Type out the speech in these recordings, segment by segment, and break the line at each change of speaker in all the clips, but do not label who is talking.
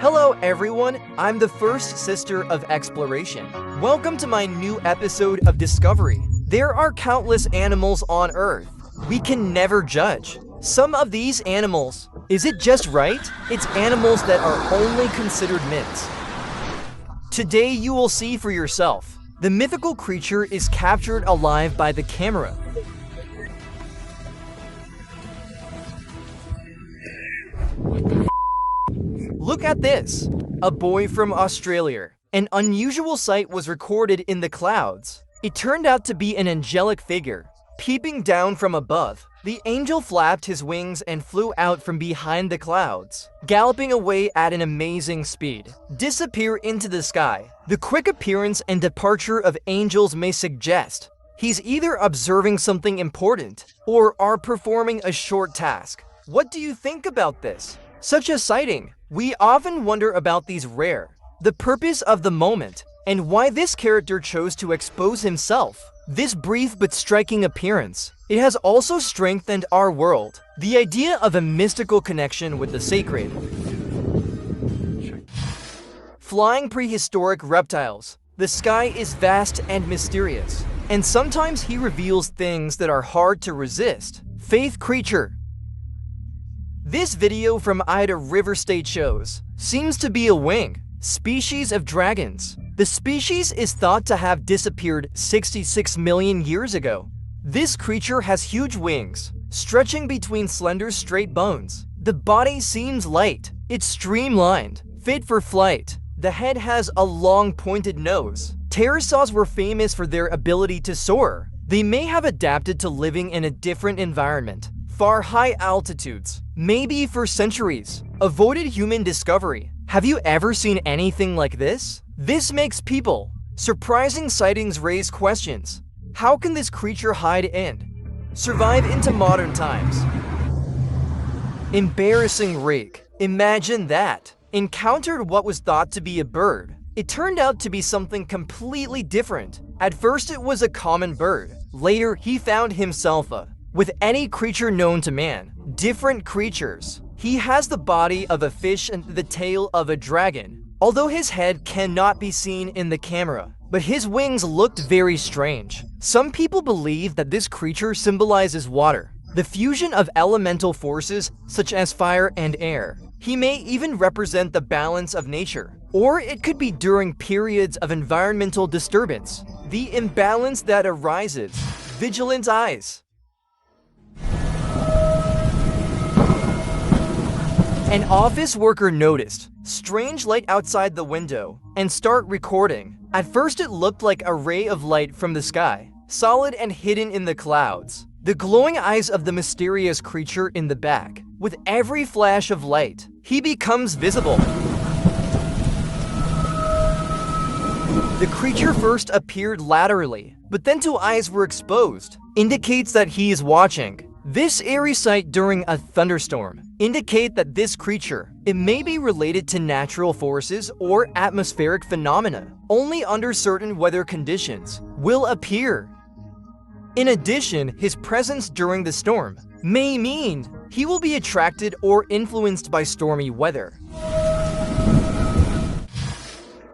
Hello everyone, I'm the first sister of exploration. Welcome to my new episode of Discovery. There are countless animals on Earth. We can never judge. Some of these animals, is it just right? It's animals that are only considered myths. Today you will see for yourself. The mythical creature is captured alive by the camera. Look at this! A boy from Australia. An unusual sight was recorded in the clouds. It turned out to be an angelic figure. Peeping down from above, the angel flapped his wings and flew out from behind the clouds, galloping away at an amazing speed. Disappear into the sky. The quick appearance and departure of angels may suggest he's either observing something important or are performing a short task. What do you think about this? Such a sighting. We often wonder about these rare, the purpose of the moment, and why this character chose to expose himself. This brief but striking appearance, it has also strengthened our world. The idea of a mystical connection with the sacred. Flying prehistoric reptiles. The sky is vast and mysterious, and sometimes he reveals things that are hard to resist. Faith creature. This video from Ida River State shows seems to be a wing species of dragons. The species is thought to have disappeared 66 million years ago. This creature has huge wings, stretching between slender straight bones. The body seems light. It's streamlined, fit for flight. The head has a long pointed nose. Pterosaurs were famous for their ability to soar. They may have adapted to living in a different environment, far high altitudes, maybe for centuries. Avoided human discovery. Have you ever seen anything like this? This makes people. Surprising sightings raise questions. How can this creature hide in? Survive into modern times. Embarrassing rake. Imagine that. Encountered what was thought to be a bird. It turned out to be something completely different. At first it was a common bird. Later he found himself with any creature known to man. Different creatures. He has the body of a fish and the tail of a dragon, although his head cannot be seen in the camera. But his wings looked very strange. Some people believe that this creature symbolizes water, the fusion of elemental forces such as fire and air. He may even represent the balance of nature, or it could be during periods of environmental disturbance. The imbalance that arises. Vigilant eyes. An office worker noticed strange light outside the window and start recording. At first it looked like a ray of light from the sky, solid and hidden in the clouds. The glowing eyes of the mysterious creature in the back. With every flash of light, he becomes visible. The creature first appeared laterally, but then two eyes were exposed. Indicates that he is watching. This eerie sight during a thunderstorm indicate that this creature, it may be related to natural forces or atmospheric phenomena. Only under certain weather conditions will appear. In addition, his presence during the storm may mean he will be attracted or influenced by stormy weather.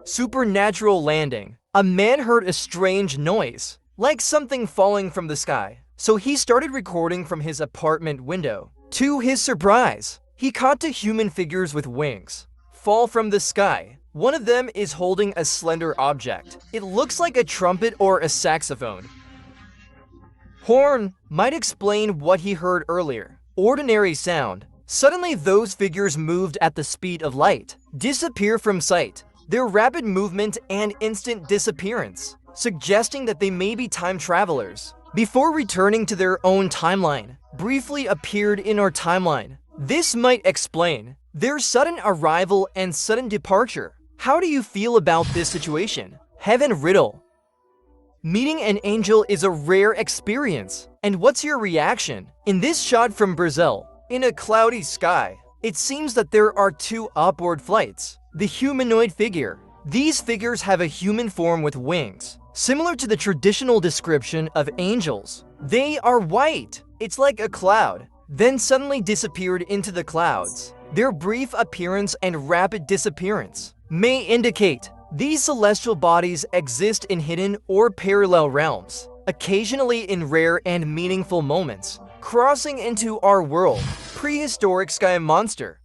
Supernatural landing. A man heard a strange noise, like something falling from the sky. So he started recording from his apartment window. To his surprise, he caught two human figures with wings fall from the sky. One of them is holding a slender object. It looks like a trumpet or a saxophone. Horn might explain what he heard earlier. Ordinary sound. Suddenly those figures moved at the speed of light, disappear from sight. Their rapid movement and instant disappearance, suggesting that they may be time travelers. Before returning to their own timeline, briefly appeared in our timeline. This might explain their sudden arrival and sudden departure. How do you feel about this situation? Heaven riddle. Meeting an angel is a rare experience. And what's your reaction? In this shot from Brazil, in a cloudy sky, it seems that there are two upward flights. The humanoid figure. These figures have a human form with wings. Similar to the traditional description of angels. They are white. It's like a cloud, then suddenly disappeared into the clouds. Their brief appearance and rapid disappearance may indicate these celestial bodies exist in hidden or parallel realms, occasionally in rare and meaningful moments, crossing into our world. Prehistoric sky monster.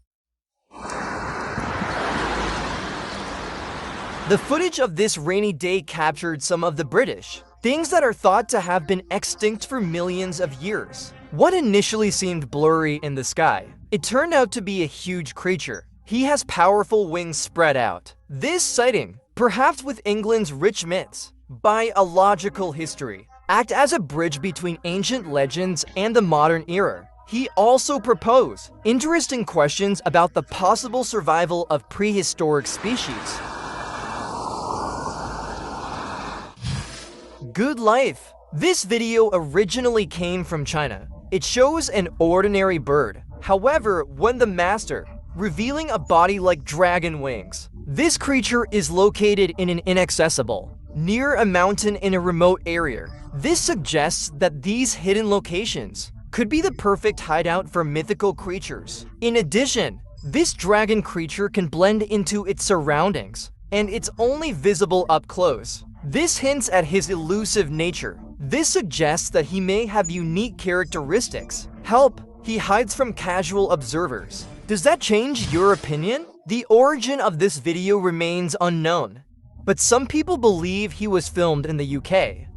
The footage of this rainy day captured some of the British things that are thought to have been extinct for millions of years. What initially seemed blurry in the sky, it turned out to be a huge creature. He has powerful wings spread out. This sighting, perhaps with England's rich myths, biological history, act as a bridge between ancient legends and the modern era. He also proposed interesting questions about the possible survival of prehistoric species. Good life. This video originally came from China. It shows an ordinary bird. However, when the master, revealing a body like dragon wings. This creature is located in an inaccessible, near a mountain in a remote area. This suggests that these hidden locations could be the perfect hideout for mythical creatures. In addition, this dragon creature can blend into its surroundings, and it's only visible up close. This hints at his elusive nature. This suggests that he may have unique characteristics. Help, he hides from casual observers. Does that change your opinion? The origin of this video remains unknown, but some people believe he was filmed in the UK.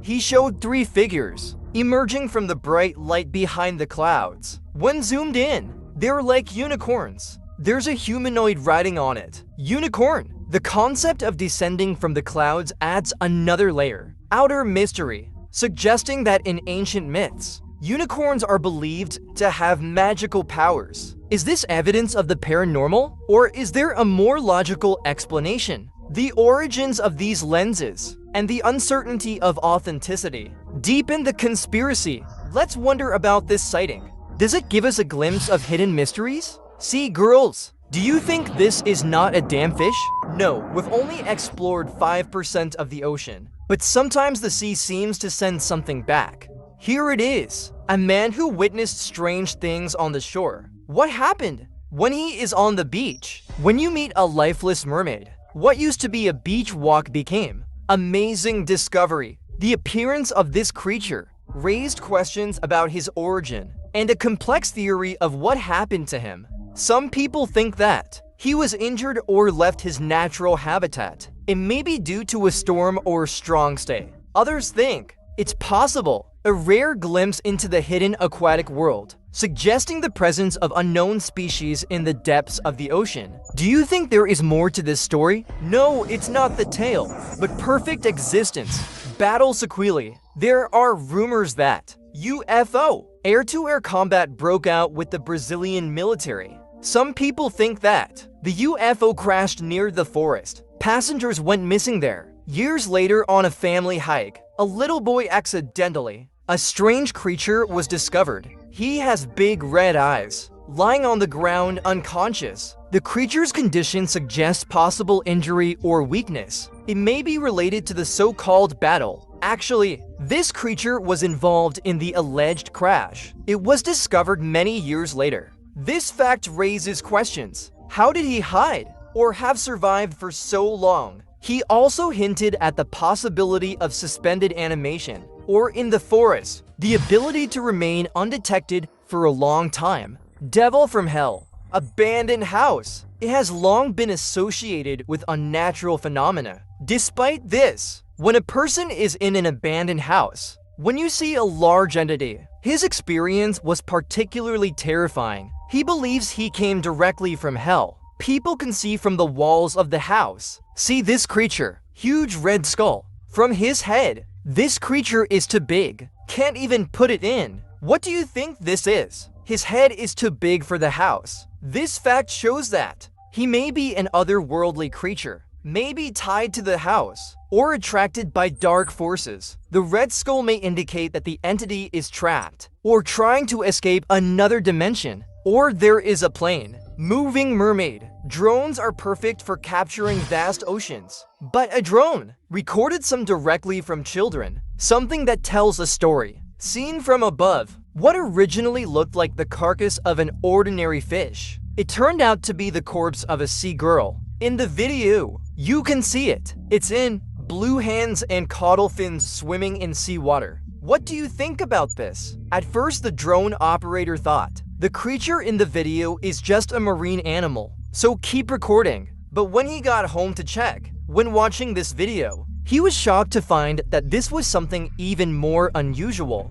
He showed 3 figures emerging from the bright light behind the clouds. When zoomed in, they're like unicorns. There's a humanoid riding on it. Unicorn. The concept of descending from the clouds adds another layer, outer mystery, suggesting that in ancient myths, unicorns are believed to have magical powers. Is this evidence of the paranormal, or is there a more logical explanation? The origins of these lenses and the uncertainty of authenticity deepen the conspiracy. Let's wonder about this sighting. Does it give us a glimpse of hidden mysteries? See, girls, do you think this is not a damn fish? No, we've only explored 5% of the ocean, but sometimes the sea seems to send something back. Here it is, a man who witnessed strange things on the shore. What happened when he is on the beach? When you meet a lifeless mermaid, what used to be a beach walk became amazing discovery. The appearance of this creature raised questions about his origin and a complex theory of what happened to him. Some people think that he was injured or left his natural habitat. It may be due to a storm or strong stay. Others think it's possible a rare glimpse into the hidden aquatic world, suggesting the presence of unknown species in the depths of the ocean. Do you think there is more to this story? No, it's not the tale, but perfect existence. Battle sequelae. There are rumors that UFO air-to-air combat broke out with the Brazilian military. Some people think that the UFO crashed near the forest. Passengers went missing there. Years later, on a family hike, a little boy accidentally, a strange creature was discovered. He has big red eyes, lying on the ground unconscious. The creature's condition suggests possible injury or weakness. It may be related to the so-called battle. Actually, this creature was involved in the alleged crash. It was discovered many years later. This fact raises questions. How did he hide or have survived for so long? He also hinted at the possibility of suspended animation, or in the forest, the ability to remain undetected for a long time. Devil from hell. Abandoned house. It has long been associated with unnatural phenomena. Despite this, when a person is in an abandoned house, when you see a large entity, his experience was particularly terrifying. He believes he came directly from hell. People can see from the walls of the house. See this creature, huge red skull. From his head, this creature is too big. Can't even put it in. What do you think this is? His head is too big for the house. This fact shows that he may be an otherworldly creature, maybe tied to the house, or attracted by dark forces. The red skull may indicate that the entity is trapped, or trying to escape another dimension. Or there is a plane. Moving mermaid. Drones are perfect for capturing vast oceans. But a drone recorded some directly from children, something that tells a story. Seen from above, what originally looked like the carcass of an ordinary fish It turned out to be the corpse of a sea girl. In the video, you can see it. It's in blue hands and caudal fins swimming in seawater. What do you think about this? At first, the drone operator thought, the creature in the video is just a marine animal, so keep recording. But when he got home to check, when watching this video, he was shocked to find that this was something even more unusual.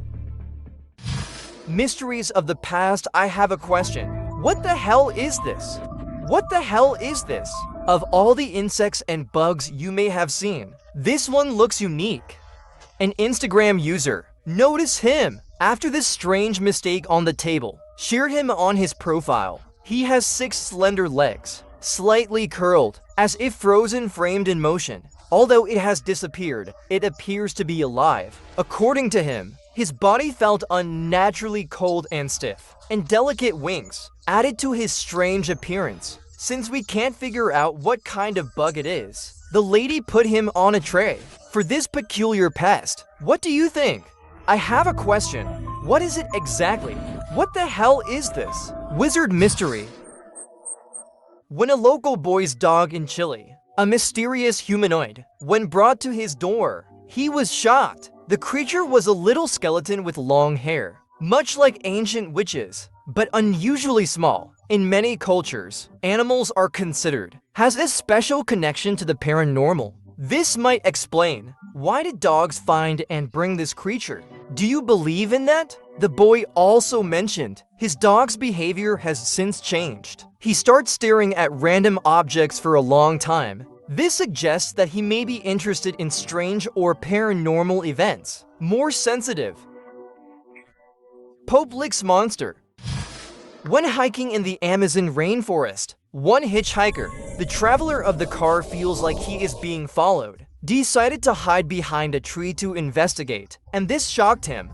Mysteries of the past, I have a question. What the hell is this? What the hell is this? Of all the insects and bugs you may have seen, this one looks unique. An Instagram user, notice him, after this strange mistake on the table, shared him on his profile. He has 6 slender legs, slightly curled, as if frozen framed in motion. Although it has disappeared, it appears to be alive. According to him, his body felt unnaturally cold and stiff, and delicate wings added to his strange appearance. Since we can't figure out what kind of bug it is, the lady put him on a tray for this peculiar pest. What do you think? I have a question. What is it exactly? What the hell is this? Wizard mystery. When a local boy's dog in Chile, a mysterious humanoid, when brought to his door, he was shocked. The creature was a little skeleton with long hair, much like ancient witches, but unusually small. In many cultures, animals are considered has a special connection to the paranormal. This might explain why did dogs find and bring this creature? Do you believe in that? The boy also mentioned his dog's behavior has since changed. He starts staring at random objects for a long time. This suggests that he may be interested in strange or paranormal events. More sensitive. Pope licks monster. When hiking in the Amazon rainforest, one hitchhiker, the traveler of the car feels like he is being followed, decided to hide behind a tree to investigate, and this shocked him.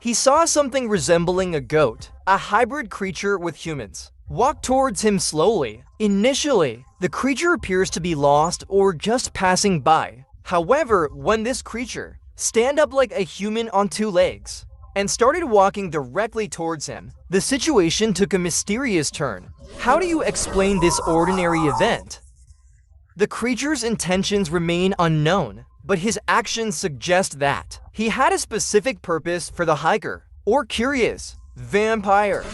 He saw something resembling a goat, a hybrid creature with humans, walk towards him slowly. Initially, the creature appears to be lost or just passing by. However, when this creature stand up like a human on 2 legs and started walking directly towards him, the situation took a mysterious turn. How do you explain this ordinary event? The creature's intentions remain unknown, but his actions suggest that he had a specific purpose for the hiker. Or curious, vampire.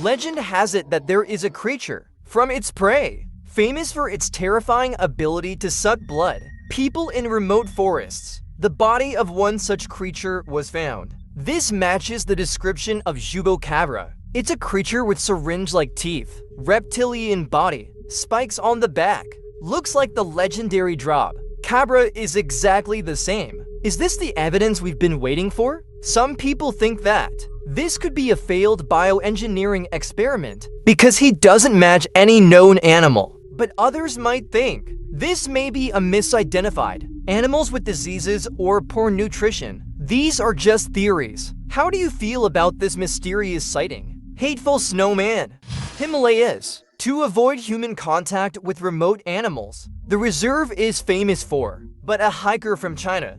Legend has it that there is a creature from its prey, famous for its terrifying ability to suck blood. People in remote forests. The body of one such creature was found. This matches the description of Chupacabra. It's a creature with syringe-like teeth, reptilian body, spikes on the back. Looks like the legendary drop. Cabra is exactly the same. Is this the evidence we've been waiting for? Some people think that this could be a failed bioengineering experiment because he doesn't match any known animal. But others might think this may be a misidentified animals with diseases or poor nutrition. These are just theories. How do you feel about this mysterious sighting? Hateful snowman. Himalayas. To avoid human contact with remote animals, the reserve is famous for, but a hiker from China.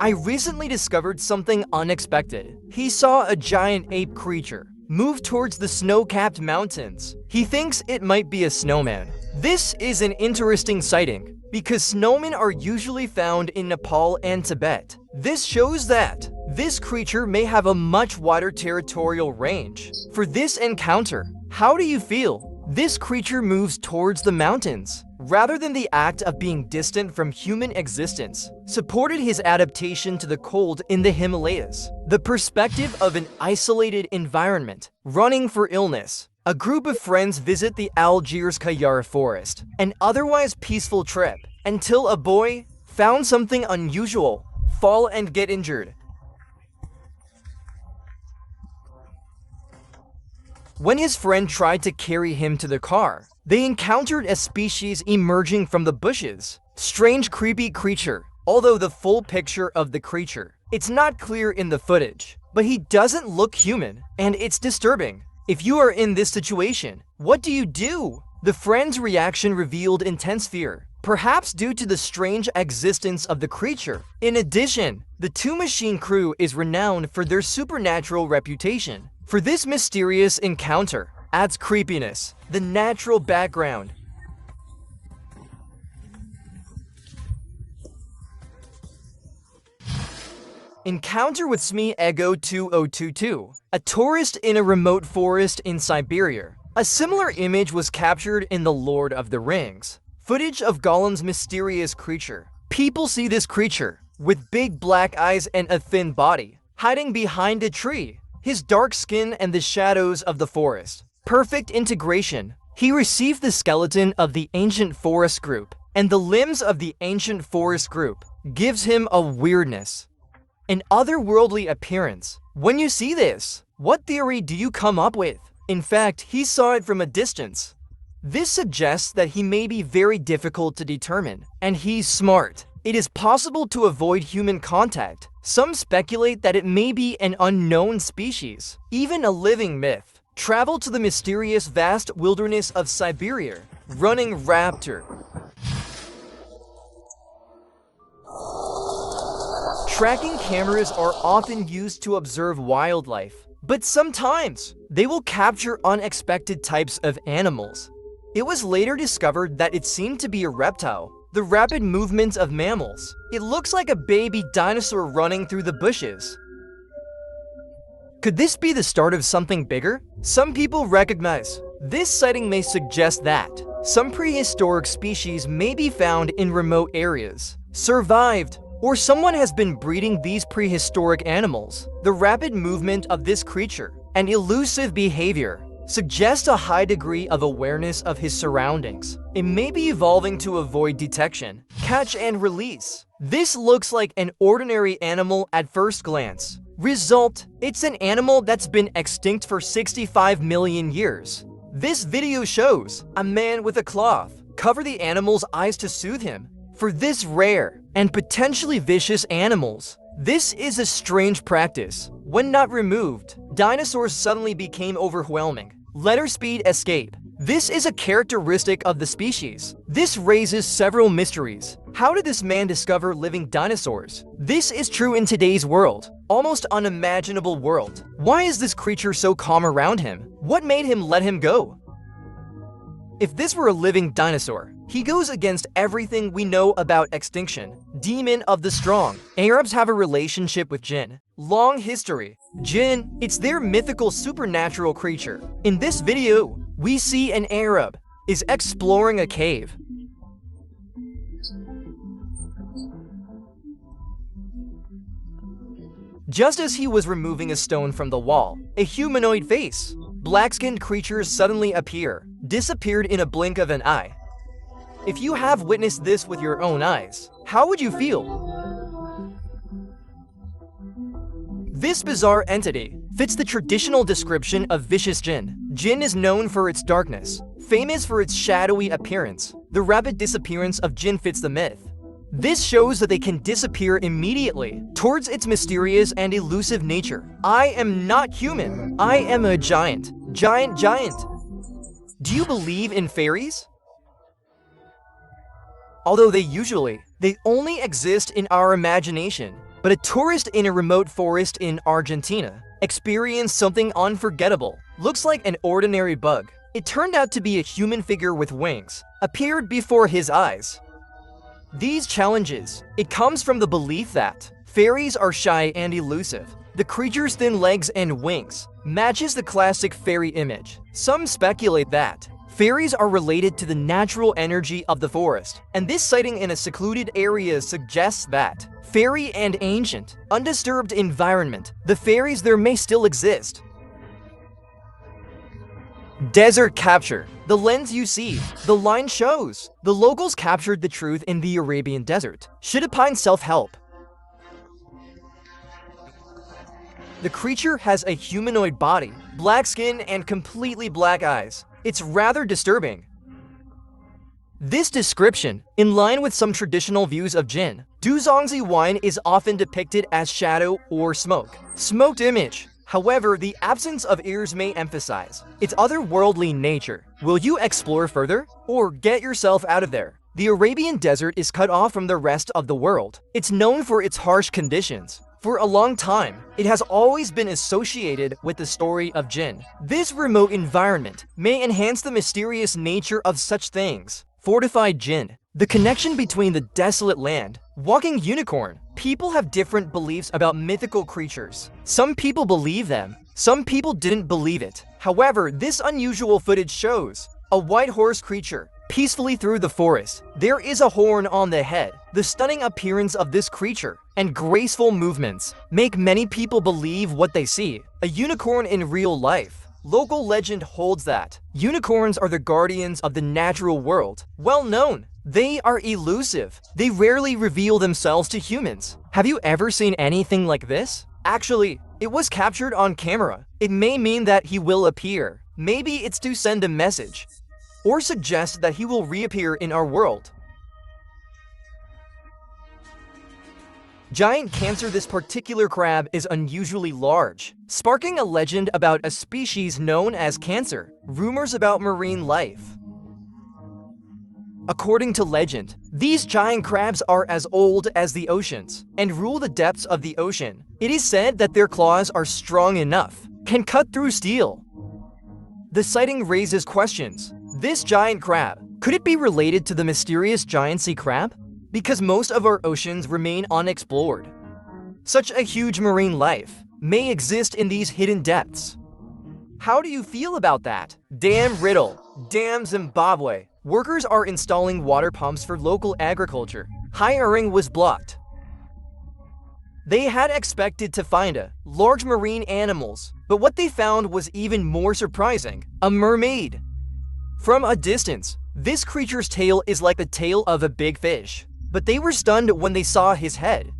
I recently discovered something unexpected. He saw a giant ape creature move towards the snow-capped mountains. He thinks it might be a snowman. This is an interesting sighting because snowmen are usually found in Nepal and Tibet. This shows that this creature may have a much wider territorial range. For this encounter, how do you feel? This creature moves towards the mountains, rather than the act of being distant from human existence, supported his adaptation to the cold in the Himalayas. The perspective of an isolated environment, running for illness. A group of friends visit the Algiers Kayar forest, an otherwise peaceful trip, until a boy found something unusual, fall and get injured. When his friend tried to carry him to the car, they encountered a species emerging from the bushes. Strange, creepy creature. Although the full picture of the creature, it's not clear in the footage, but he doesn't look human, and it's disturbing. If you are in this situation, what do you do? The friend's reaction revealed intense fear, perhaps due to the strange existence of the creature. In addition, the Two Machine crew is renowned for their supernatural reputation. For this mysterious encounter adds creepiness, the natural background. Encounter with SME Ego 2022, a tourist in a remote forest in Siberia. A similar image was captured in The Lord of the Rings. Footage of Gollum's mysterious creature. People see this creature, with big black eyes and a thin body, hiding behind a tree. His dark skin and the shadows of the forest. Perfect integration. He received the skeleton of the ancient forest group, and the limbs of the ancient forest group gives him a weirdness, an otherworldly appearance. When you see this, what theory do you come up with? In fact, he saw it from a distance. This suggests that he may be very difficult to determine, and he's smart. It is possible to avoid human contact. Some speculate that it may be an unknown species, even a living myth. Travel to the mysterious vast wilderness of Siberia. Running raptor. Tracking cameras are often used to observe wildlife, but sometimes they will capture unexpected types of animals. It was later discovered that it seemed to be a reptile. The rapid movements of mammals. It looks like a baby dinosaur running through the bushes. Could this be the start of something bigger? Some people recognize. This sighting may suggest that some prehistoric species may be found in remote areas, survived, or someone has been breeding these prehistoric animals. The rapid movement of this creature and elusive behavior suggest a high degree of awareness of his surroundings. It may be evolving to avoid detection, catch and release. This looks like an ordinary animal at first glance. Result, it's an animal that's been extinct for 65 million years. This video shows a man with a cloth cover the animal's eyes to soothe him. For this rare and potentially vicious animals, this is a strange practice. When not removed, dinosaurs suddenly became overwhelming. Letter speed escape. This is a characteristic of the species. This raises several mysteries. How did this man discover living dinosaurs? This is true in today's world. Almost unimaginable world. Why is this creature so calm around him? What made him let him go? If this were a living dinosaur, he goes against everything we know about extinction. Demon of the strong. Arabs have a relationship with jinn. Long history. Jinn, it's their mythical supernatural creature. In this video, we see an Arab is exploring a cave. Just as he was removing a stone from the wall, a humanoid face, black-skinned creatures suddenly appear, disappeared in a blink of an eye. If you have witnessed this with your own eyes, how would you feel? This bizarre entity fits the traditional description of vicious jinn. Jinn is known for its darkness, famous for its shadowy appearance. The rapid disappearance of jinn fits the myth. This shows that they can disappear immediately towards its mysterious and elusive nature. I am not human. I am a giant. Giant. Do you believe in fairies? Although they only exist in our imagination. But a tourist in a remote forest in Argentina experienced something unforgettable. Looks like an ordinary bug. It turned out to be a human figure with wings, appeared before his eyes. These challenges, it comes from the belief that fairies are shy and elusive. The creature's thin legs and wings matches the classic fairy image. Some speculate that fairies are related to the natural energy of the forest, and this sighting in a secluded area suggests that fairy and ancient, undisturbed environment, the fairies there may still exist. Desert capture. The lens you see, the line shows. The locals captured the truth in the Arabian desert. Shidapine self-help. The creature has a humanoid body, black skin and completely black eyes. It's rather disturbing. This description, in line with some traditional views of jinn, Duzongzi wine is often depicted as shadow or smoke. Smoked image. However, the absence of ears may emphasize its otherworldly nature. Will you explore further? Or get yourself out of there? The Arabian desert is cut off from the rest of the world. It's known for its harsh conditions. For a long time, it has always been associated with the story of jinn. This remote environment may enhance the mysterious nature of such things. Fortified jinn. The connection between the desolate land, walking unicorn. People have different beliefs about mythical creatures. Some people believe them, some people didn't believe it. However, this unusual footage shows a white horse creature peacefully through the forest. There is a horn on the head. The stunning appearance of this creature and graceful movements make many people believe what they see. A unicorn in real life. Local legend holds that unicorns are the guardians of the natural world. Well known. They are elusive. They rarely reveal themselves to humans. Have you ever seen anything like this? Actually, it was captured on camera. It may mean that he will appear. Maybe it's to send a message or suggest that he will reappear in our world. Giant cancer. This particular crab is unusually large, sparking a legend about a species known as cancer. Rumors about marine life. According to legend, these giant crabs are as old as the oceans and rule the depths of the ocean. It is said that their claws are strong enough, can cut through steel. The sighting raises questions. This giant crab, could it be related to the mysterious giant sea crab? Because most of our oceans remain unexplored. Such a huge marine life may exist in these hidden depths. How do you feel about that? Dam riddle. Dam Zimbabwe. Workers are installing water pumps for local agriculture. Hiring was blocked. They had expected to find large marine animals, but what they found was even more surprising. A mermaid. From a distance, this creature's tail is like the tail of a big fish, but they were stunned when they saw his head.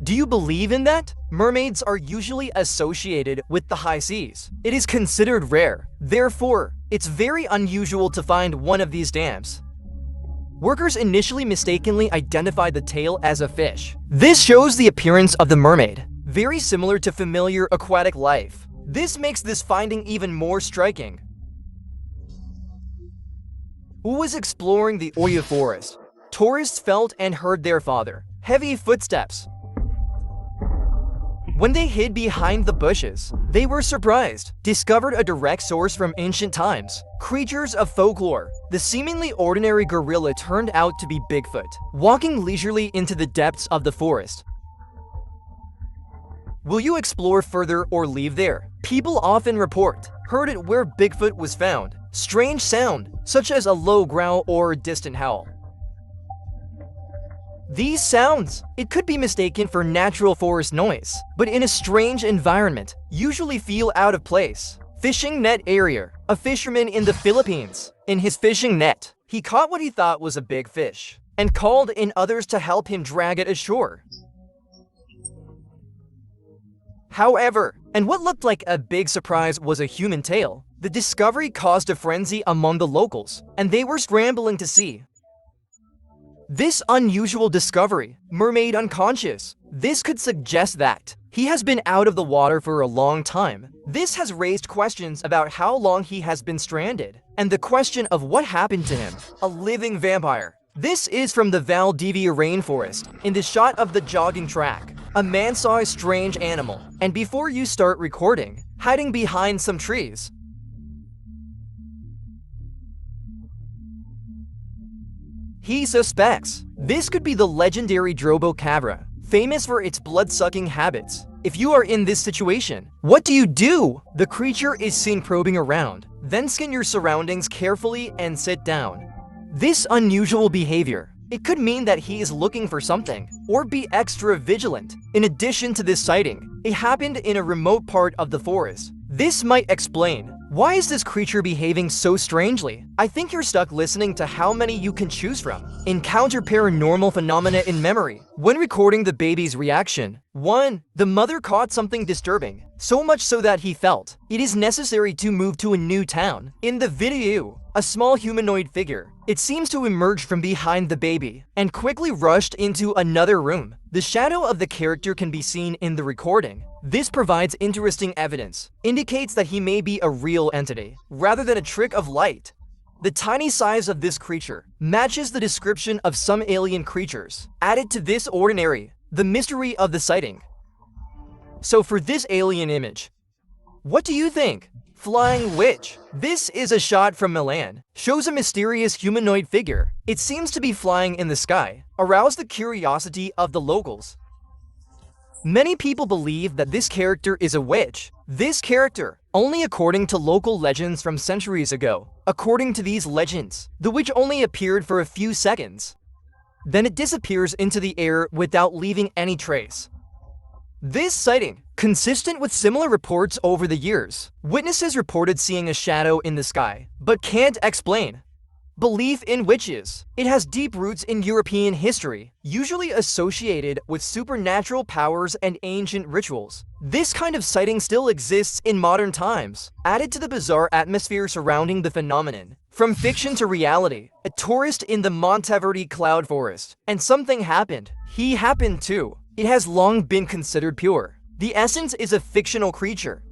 Do you believe in that? Mermaids are usually associated with the high seas. It is considered rare. Therefore, it's very unusual to find one of these dams. Workers initially mistakenly identified the tail as a fish. This shows the appearance of the mermaid, very similar to familiar aquatic life. This makes this finding even more striking. Who was exploring the Oya forest? Tourists felt and heard their father. Heavy footsteps. When they hid behind the bushes, they were surprised. Discovered a direct source from ancient times. Creatures of folklore. The seemingly ordinary gorilla turned out to be Bigfoot, walking leisurely into the depths of the forest. Will you explore further or leave there? People often report, heard it where Bigfoot was found. Strange sound, such as a low growl or a distant howl. These sounds, it could be mistaken for natural forest noise, but in a strange environment, usually feel out of place. Fishing net area. A fisherman in the Philippines. In his fishing net, he caught what he thought was a big fish, and called in others to help him drag it ashore. However, and what looked like a big surprise was a human tail. The discovery caused a frenzy among the locals, and they were scrambling to see. This unusual discovery, mermaid unconscious. This could suggest that he has been out of the water for a long time. This has raised questions about how long he has been stranded, and the question of what happened to him. A living vampire. This is from the Valdivia rainforest. In the shot of the jogging track, a man saw a strange animal, and before you start recording, hiding behind some trees. He suspects this could be the legendary Drobocabra, famous for its blood-sucking habits. If you are in this situation, what do you do? The creature is seen probing around. Then scan your surroundings carefully and sit down. This unusual behavior, it could mean that he is looking for something, or be extra vigilant. In addition to this sighting, it happened in a remote part of the forest. This might explain why is this creature behaving so strangely. I think you're stuck listening to how many you can choose from. Encounter paranormal phenomena in memory. When recording the baby's reaction, 1. The mother caught something disturbing, so much so that he felt it is necessary to move to a new town. In the video, a small humanoid figure, it seems to emerge from behind the baby and quickly rushed into another room. The shadow of the character can be seen in the recording. This provides interesting evidence, indicates that he may be a real entity, rather than a trick of light. The tiny size of this creature matches the description of some alien creatures. Added to this ordinary, the mystery of the sighting. So for this alien image, what do you think? Flying witch. This is a shot from Milan. Shows a mysterious humanoid figure. It seems to be flying in the sky. Aroused the curiosity of the locals. Many people believe that this character is a witch. This character, only according to local legends from centuries ago. According to these legends, the witch only appeared for a few seconds. Then it disappears into the air without leaving any trace. This sighting, consistent with similar reports over the years, witnesses reported seeing a shadow in the sky, but can't explain. Belief in witches. It has deep roots in European history, usually associated with supernatural powers and ancient rituals. This kind of sighting still exists in modern times, added to the bizarre atmosphere surrounding the phenomenon. From fiction to reality, a tourist in the Monteverde cloud forest, and something happened. He happened too. It has long been considered pure. The essence is a fictional creature.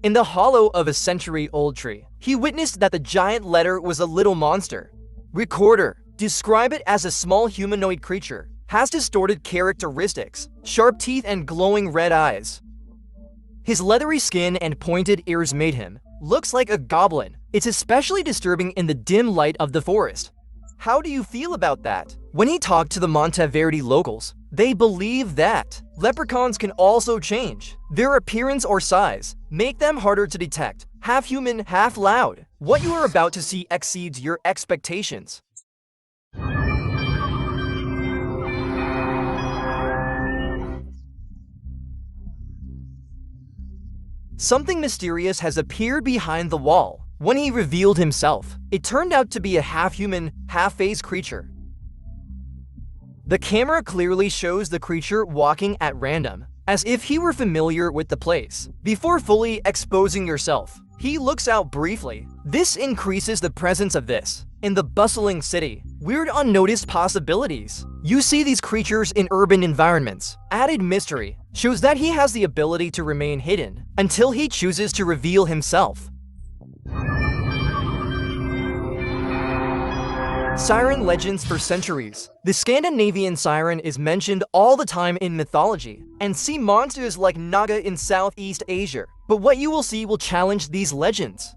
In the hollow of a century-old tree, he witnessed that the giant letter was a little monster. Recorder, describe it as a small humanoid creature, has distorted characteristics, sharp teeth and glowing red eyes. His leathery skin and pointed ears made him looks like a goblin. It's especially disturbing in the dim light of the forest. How do you feel about that? When he talked to the Monteverde locals, they believe that leprechauns can also change their appearance or size, make them harder to detect, half human, half loud. What you are about to see exceeds your expectations. Something mysterious has appeared behind the wall. When he revealed himself, it turned out to be a half-human, half-phase creature. The camera clearly shows the creature walking at random, as if he were familiar with the place. Before fully exposing yourself, he looks out briefly. This increases the presence of this. In the bustling city, weird unnoticed possibilities. You see these creatures in urban environments. Added mystery shows that he has the ability to remain hidden until he chooses to reveal himself. Siren legends for centuries. The Scandinavian siren is mentioned all the time in mythology, and sea monsters like Naga in Southeast Asia. But what you will see will challenge these legends.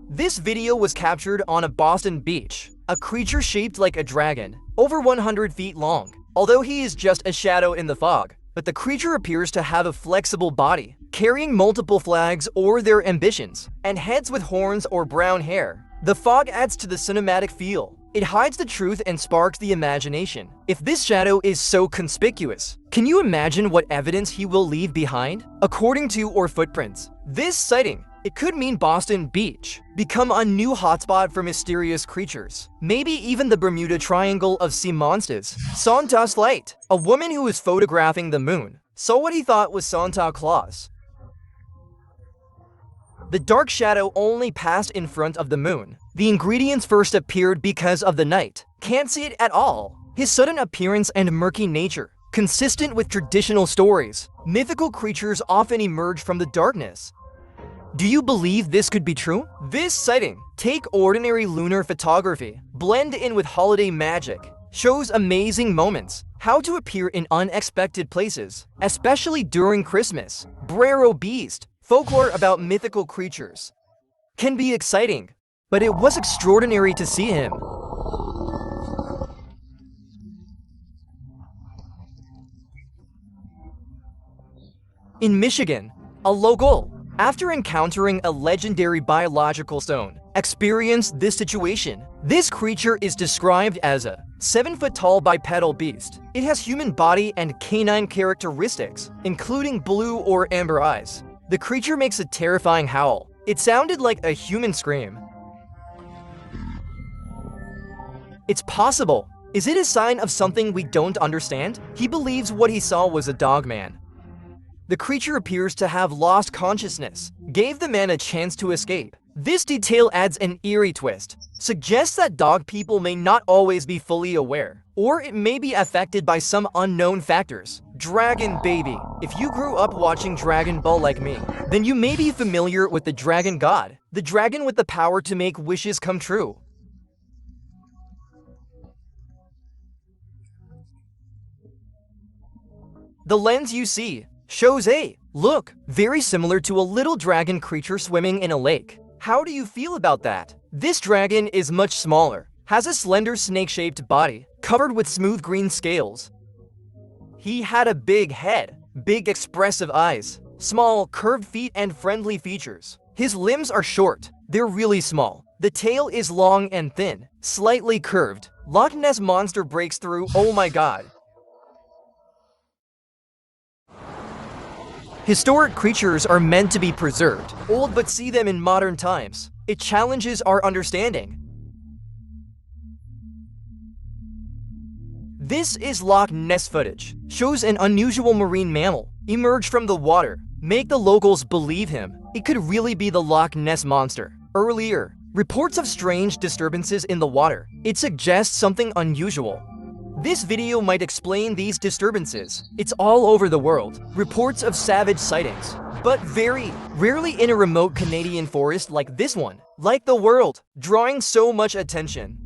This video was captured on a Boston beach. A creature shaped like a dragon, over 100 feet long. Although he is just a shadow in the fog, but the creature appears to have a flexible body, carrying multiple flags or their ambitions, and heads with horns or brown hair. The fog adds to the cinematic feel. It hides the truth and sparks the imagination. If this shadow is so conspicuous, can you imagine what evidence he will leave behind? According to or footprints, this sighting, it could mean Boston Beach, become a new hotspot for mysterious creatures. Maybe even the Bermuda Triangle of sea monsters. Santa Slate, a woman who was photographing the moon, saw what he thought was Santa Claus. The dark shadow only passed in front of the moon. The ingredients first appeared because of the night. Can't see it at all. His sudden appearance and murky nature, consistent with traditional stories. Mythical creatures often emerge from the darkness. Do you believe this could be true? This sighting, take ordinary lunar photography, blend in with holiday magic, shows amazing moments, how to appear in unexpected places, especially during Christmas. Brero Beast, folklore about mythical creatures, can be exciting, but it was extraordinary to see him. In Michigan, a local, after encountering a legendary biological stone, experienced this situation. This creature is described as a 7-foot-tall bipedal beast. It has human body and canine characteristics, including blue or amber eyes. The creature makes a terrifying howl. It sounded like a human scream. It's possible. Is it a sign of something we don't understand? He believes what he saw was a dog man. The creature appears to have lost consciousness, gave the man a chance to escape. This detail adds an eerie twist, suggests that dog people may not always be fully aware, or it may be affected by some unknown factors. Dragon baby. If you grew up watching Dragon Ball like me, then you may be familiar with the dragon god, the dragon with the power to make wishes come true. The lens you see shows a look very similar to a little dragon creature swimming in a lake. How do you feel about that? This dragon is much smaller, has a slender snake-shaped body, covered with smooth green scales. He had a big head, big expressive eyes, small curved feet and friendly features. His limbs are short, they're really small. The tail is long and thin, slightly curved. Loch Ness Monster breaks through, oh my god. Historic creatures are meant to be preserved, old but see them in modern times. It challenges our understanding. This is Loch Ness footage. Shows an unusual marine mammal emerge from the water. Make the locals believe him. It could really be the Loch Ness Monster. Earlier, reports of strange disturbances in the water. It suggests something unusual. This video might explain these disturbances. It's all over the world. Reports of savage sightings, but very rarely in a remote Canadian forest like this one. Like the world, drawing so much attention.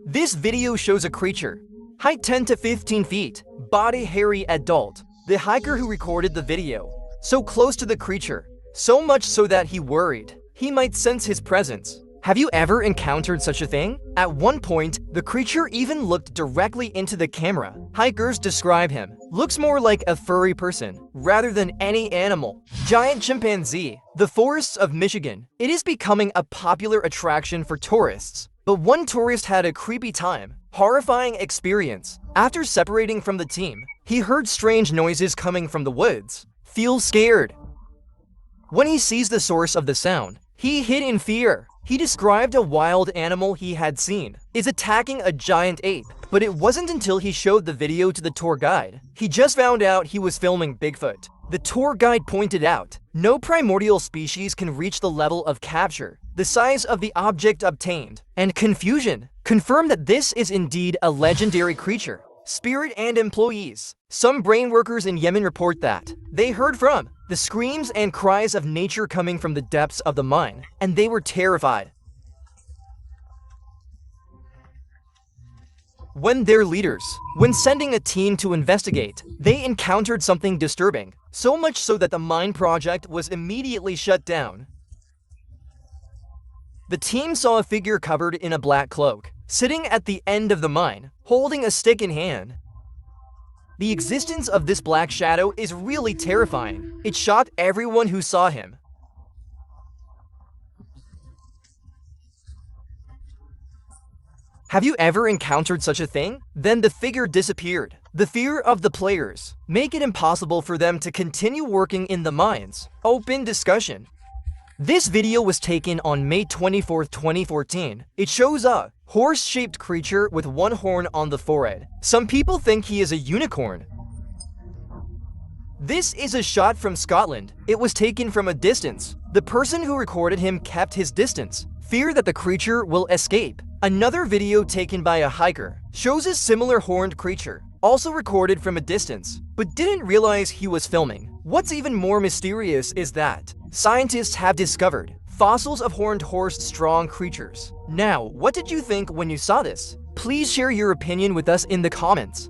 This video shows a creature, height 10 to 15 feet, body hairy adult. The hiker who recorded the video, so close to the creature, so much so that he worried he might sense his presence. Have you ever encountered such a thing? At one point, the creature even looked directly into the camera. Hikers describe him. Looks more like a furry person, rather than any animal. Giant chimpanzee. The forests of Michigan. It is becoming a popular attraction for tourists. But one tourist had a creepy time. Horrifying experience. After separating from the team, he heard strange noises coming from the woods. Feels scared. When he sees the source of the sound, he hid in fear. He described a wild animal he had seen is attacking a giant ape, but it wasn't until he showed the video to the tour guide. He just found out he was filming Bigfoot. The tour guide pointed out, no primordial species can reach the level of capture, the size of the object obtained, and confusion confirm that this is indeed a legendary creature. Spirit and employees. Some brain workers in Yemen report that they heard from the screams and cries of nature coming from the depths of the mine, and they were terrified. When their leaders, when sending a team to investigate, they encountered something disturbing, so much so that the mine project was immediately shut down. The team saw a figure covered in a black cloak, sitting at the end of the mine, holding a stick in hand. The existence of this black shadow is really terrifying. It shocked everyone who saw him. Have you ever encountered such a thing? Then the figure disappeared. The fear of the players make it impossible for them to continue working in the mines. Open discussion. This video was taken on May 24, 2014. It shows a horse-shaped creature with one horn on the forehead. Some people think he is a unicorn. This is a shot from Scotland. It was taken from a distance. The person who recorded him kept his distance. Fear that the creature will escape. Another video taken by a hiker shows a similar horned creature, also recorded from a distance, but didn't realize he was filming. What's even more mysterious is that scientists have discovered fossils of horned horse-strong creatures. Now, what did you think when you saw this? Please share your opinion with us in the comments.